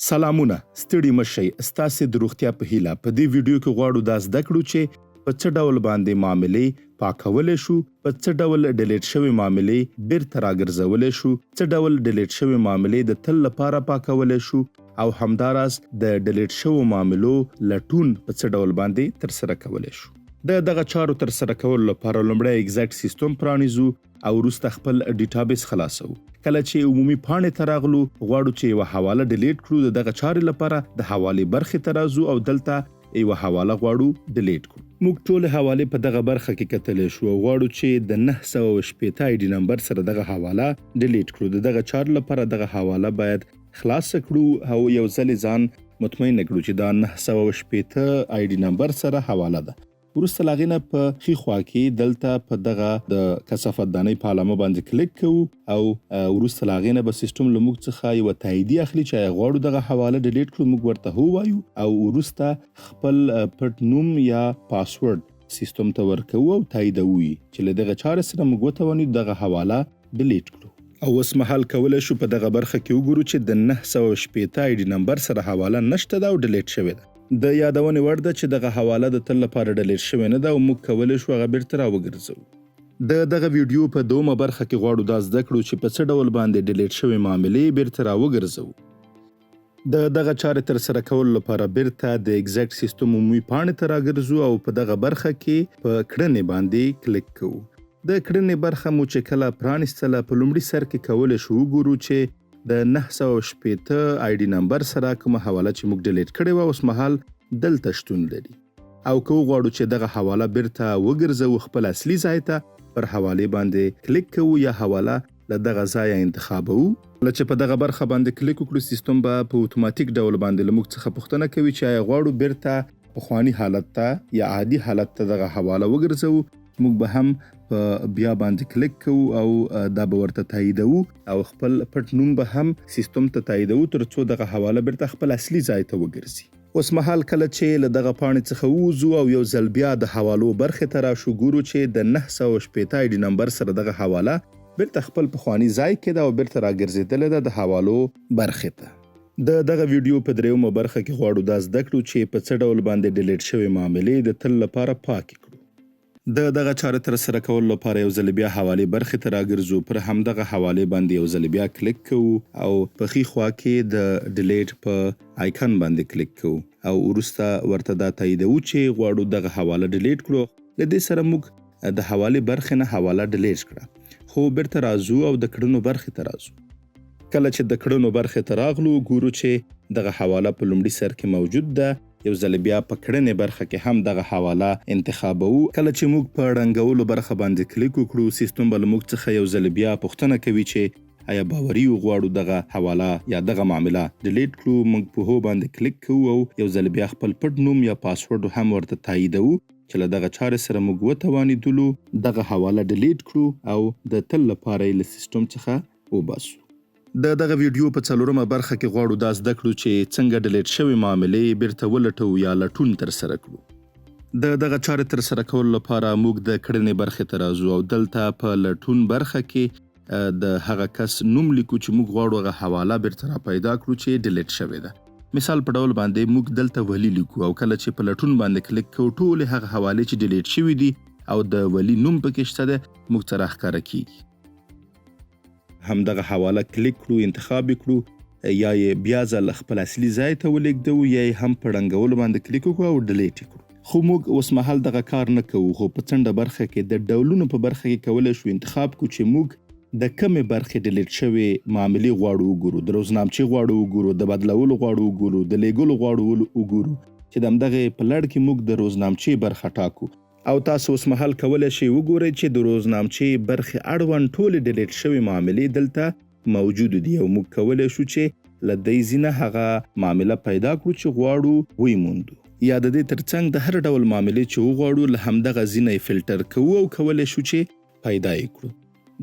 سلامونه ستړي مشي ستاسو د روغتیا په هیله په دې ویډیو کې غواړو دا زده کړو چې په څه ډول باندې معاملې پاکولې شو، په څه ډول ډیلیټ شوی معاملې بیرته راګرځولې شو، څه ډول ډیلیټ شوی معاملې د تل لپاره پاکولې شو او همداراز د ډیلیټ شوو معاملو لټون په څه ډول باندې تر سره کولې شو. دغه چارو تر سره کول لپاره لومړی ایگزیکټ سیستم پرانیزو او وروسته خپل ډیټابیس خلاصو. کله چې عمومي پاڼې ته راغلو غواړو چې یوه حواله ډیلیټ کړو. دغه چارې لپاره د حوالې برخې ته راځو او دلته یوه حواله غواړو ډیلیټ کړو. موږ ټول حوالې په دغه برخه کې کتلې شو او غواړو چې د 960 آی ډي نمبر سره دغه حواله ډیلیټ کړو. دغه چارې لپاره دغه حواله باید خلاص کړو او یو ځل ځان مطمئن کړو چې دا 960 آی ډي نمبر سره حواله ده. وروسته لاغینه په ښي خوا کې دلته په دغه د کثافت دانۍ په علامه باندې کلیک کوو او وروسته لاغینه به سیستم له موږ څخه یوه تاییدیه اخلي چې غواړو دغه حواله ډیلیټ کړو. موږ ورته هو وایو او وروسته خپل پټ نوم یا پاسورډ سیستم ته ورکوو او تاییدوو چې له دغه چارې سره موږ وتوانو دغه حواله ډیلیټ کړو. او اوس مهال کولی شو په دغه برخه کې وګورو چې د 960 آی ډي نمبر سره حواله نشته ده او ډیلیټ شوې ده. د یادونې وړ ده چې دغه حواله د تل لپاره ډیلیټ شوې نه ده او موږ کولی شو هغه بیرته راوګرځوو. دغه ویډیو په دومه برخه کې غواړو دا زده کړو چې په څه ډول باندې ډیلیټ شوې معاملې بیرته راوګرځوو. دغه چارې تر سره کولو لپاره بیرته د ایگزیکټ سیستم عمومي پاڼې ته راګرځو او په دغه برخه کې په کړنې باندې کلیک کوو. د کړنې برخه مو چې کله پرانیستله په لومړي سر کې کولی شو وګورو چې د 960 آی ډي نمبر سره کومه حواله چې موږ ډیلیټ کړې وه اوس مهال دلته شتون لري. او که وغواړو چې دغه حواله بیرته وګرځوو خپل اصلي ځای ته پر حوالې باندې کلیک کوو یا حواله له دغه ځایه انتخابوو. کله چې په دغه برخه باندې کلیک وکړو سیستم به په اتوماتیک ډول باندې له موږ څخه پوښتنه کوي چې آیا غواړو بیرته پخواني حالت ته یا عادي حالت ته دغه حواله وګرځوو. موږ به هم په بیا باندې کلیک کوو او دا به ورته تاییدوو او خپل پټ نوم به هم سیستم ته تاییدوو تر څو دغه حواله بیرته خپل اصلي ځای ته وګرځي. اوس مهال کله چې له دغه پاڼې څخه ووځو او یو ځل بیا د حوالو برخې ته راشو ګورو چې د 960 آی ډي نمبر سره دغه حواله بیرته خپل پخواني ځای کې ده او بیرته راګرځېدلې ده د حوالو برخې ته. دغه ویډیو په دریمه برخه کې غواړو دا زده کړو چې په څه ډول باندې ډیلیټ شوې معاملې د تل لپاره پاکې کړو. دغه چاره تر سره کولو لپاره یو ځل بیا حوالې برخې ته راګرځو. پر همدغه حوالې باندې یو ځل بیا کلیک کوو او په ښي خوا کې د ډیلیټ په آیکن باندې کلیک کوو او وروسته ورته دا تاییدوو چې غواړو دغه حواله ډیلیټ کړو. له دې سره موږ د حوالې برخې نه حواله ډیلیټ کړه. خو بیرته راځو او د کړنو برخې ته راځو. کله چې د کړنو برخې ته راغلو ګورو چې دغه حواله په لومړي سر کې موجود ده. یو ځل بیا په کړنې برخه کې هم دغه حواله انتخابوو. کله چې موږ په ړنګولو برخه باندې کلیک وکړو سیستم به له موږ څخه یو ځل بیا پوښتنه کوي چې آیا باوري غواړو دغه حواله یا دغه معامله ډیلیټ کړو. موږ په هو باندې کلیک کوو او یو ځل بیا خپل پټ نوم یا پاسورډ هم ورته تاییدوو چې له دغه چارې سره موږ وتوانیدلو دغه حواله ډیلیټ کړو او د تل لپاره یې له سیستم څخه وباسو. دغه ویډیو په څلورمه برخه کې غواړو دا زده کړو چې څنګه ډیلیټ شوې معاملې بیرته ولټوو یا لټون تر سره کړو. دغه چارې تر سره کولو لپاره موږ د کړنې برخې ته راځو او دلته په لټون برخه کې د هغه کس نوم لیکو چې موږ غواړو هغه حواله بیرته را پیدا کړو چې ډیلیټ شوې ده. مثال په ډول باندې موږ دلته ولی لیکو او کله چې په لټون باندې کلیک کوو ټولې هغه حوالې چې ډیلیټ شوې دي او د ولی نوم پکې شته ده موږ ته راښکاره کیږي. همدغه حواله کلیک کړو انتخاب کړو یا یې بیا ځل خپل اصلي ځای ته ولېږدوو یا یې هم په ړنګولو باندې کلیک وکړو او ډیلیټ کړو. خو موږ اوس مهال دغه کار نه کوو. خو په څنډه برخه کې د ډولونو په برخه کې کولی شو انتخاب کړو چې موږ د کمې برخې ډیلیټ شوې معاملې غواړو وګورو. د روزنامچې غواړو وګورو، د بدلولو غواړو وګورو، د لیږلو غواړو وګورو چې د همدغې په لړ کې موږ د روزنامچې برخه ټاکو. او تاسو اوس مهال کولی شئ وګورئ چې د روزنامچې برخې اړوند ټولې ډیلیټ شوې معاملې دلته موجود دي او موږ کولی شو چې له دې ځینه هغه معامله پیدا کړو چې غواړو ویې موندو یا د دې ترڅنګ د هر ډول معاملې چې وغواړو له همدغه ځینه یې فلټر کوو او کولی شو چې پیدا یې کړو.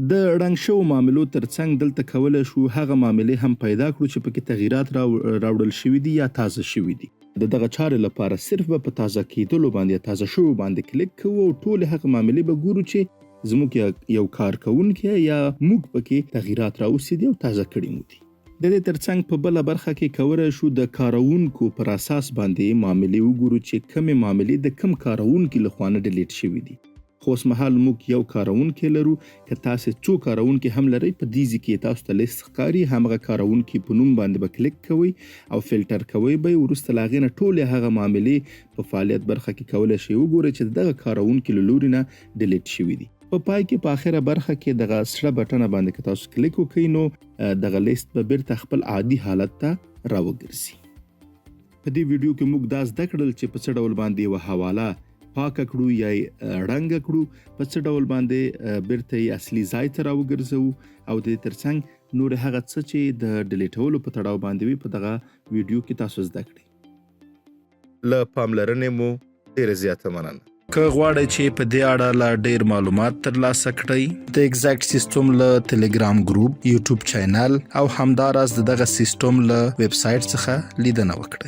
د ړنګ شوو معاملو ترڅنګ دلته کولی شو هغه معاملې هم پیدا کړو چې پکې تغییرات راوړل شوي دي یا تازه شوي دي. دغه چارې لپاره صرف به په تازه کېدلو باندې تازه شوو باندې کلیک کوو او ټولې هغه معاملې به ګورو چې زموږ یو کارکوونکی یا موږ پکې تغییرات راوستي دي او تازه کړي مو دي. د دې ترڅنګ په بله برخه کې کولی شو د کارونکو پر اساس باندې معاملې وګورو چې کومې معاملې د کم کارونکي لخوا نه ډیلیټ شوي دي. خو اوس مهال موږ یو کارونکی لرو، که تاسې څو کارونکي هم لرئ په دې ځای کې تاسو ته لیست ښکاري، همغه کارونکي په نوم باندې به کلیک کوئ او فلټر کوئ به یې، وروسته له هغې نه ټولې هغه معاملې په فعالیت برخه کې کولی شئ وګورئ چې دغه کارونکي له لوري نه ډیلیټ شوي دي. په پای کې په آخره برخه کې دغه سره بټنه باندې که تاسو کلیک وکړئ نو دغه لیست به بیرته خپل عادي حالت ته راوګرځي. په دې ویډیو کې موږ دا زده کړل چې په څه ډول باندې یوه حواله پاکه کړو یا یې ړنګه کړو، په څه ډول باندې بیرته یې اصلي ځای ته راوګرځوو او د دې ترڅنګ نور هغه څه چې د ډیلیټولو په تړاو باندې وي په دغه ویډیو کې تاسو زده کړئ. له پاملرنې مو ډېره زیاته مننه. که غواړئ چې په دې اړه لا ډیر معلومات ترلاسه کړئ، د ایگزیکټ سیستم له ټلګرام ګروپ، یوټیوب چینل او همداراز دغه سیستم له ویب سایټ څخه لیدنه وکړئ.